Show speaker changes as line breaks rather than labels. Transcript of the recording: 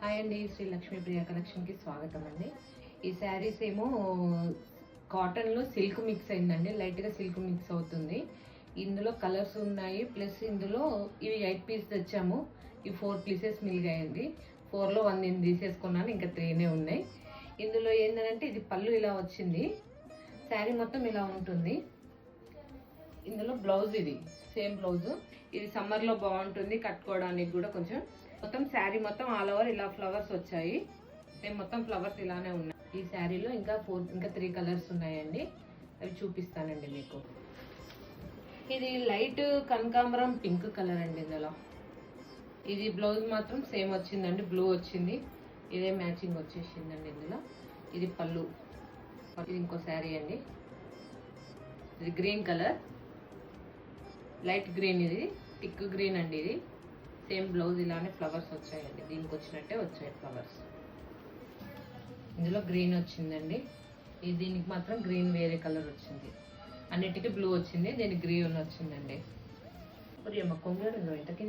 Hi అండి, శ్రీ లక్ష్మీ ప్రియ కలెక్షన్కి స్వాగతం అండి. ఈ శారీస్ ఏమో కాటన్లో సిల్క్ మిక్స్ అయిందండి, లైట్గా సిల్క్ మిక్స్ అవుతుంది. ఇందులో కలర్స్ ఉన్నాయి, ప్లస్ ఇందులో ఇవి 8 పీస్ తెచ్చాము. ఈ 4 పీసెస్ మిలిగాయండి. 4లో 1 నేను తీసేసుకున్నాను, ఇంకా 3నే ఉన్నాయి. ఇందులో ఏంటంటే ఇది పళ్ళు ఇలా వచ్చింది, శారీ మొత్తం ఇలా ఉంటుంది. ఇందులో బ్లౌజ్ ఇది సేమ్ బ్లౌజ్. ఇది సమ్మర్లో బాగుంటుంది కట్టుకోవడానికి కూడా. కొంచెం మొత్తం శారీ మొత్తం ఆల్ ఓవర్ ఇలా ఫ్లవర్స్ వచ్చాయి. నేను మొత్తం ఫ్లవర్స్ ఇలానే ఉన్నాయి. ఈ శారీలో ఇంకా 3 కలర్స్ ఉన్నాయండి, అవి చూపిస్తానండి మీకు. ఇది లైట్ కనకాంబరం పింక్ కలర్ అండి. ఇందులో ఇది బ్లౌజ్ మాత్రం సేమ్ వచ్చిందండి, బ్లూ వచ్చింది. ఇదే మ్యాచింగ్ వచ్చేసిందండి ఇందులో. ఇది పళ్ళు. ఇది ఇంకో శారీ అండి, ఇది గ్రీన్ కలర్, లైట్ గ్రీన్, ఇది థిక్ గ్రీన్ అండి. ఇది సేమ్ బ్లౌజ్ ఇలానే ఫ్లవర్స్ వచ్చాయండి, దీనికి వచ్చినట్టే వచ్చాయి ఫ్లవర్స్. ఇందులో గ్రీన్ వచ్చిందండి, దీనికి మాత్రం గ్రీన్ వేరే కలర్ వచ్చింది. అన్నిటికీ బ్లూ వచ్చింది, దీనికి గ్రీన్ వచ్చిందండి. కొంగడు ఇంతకీ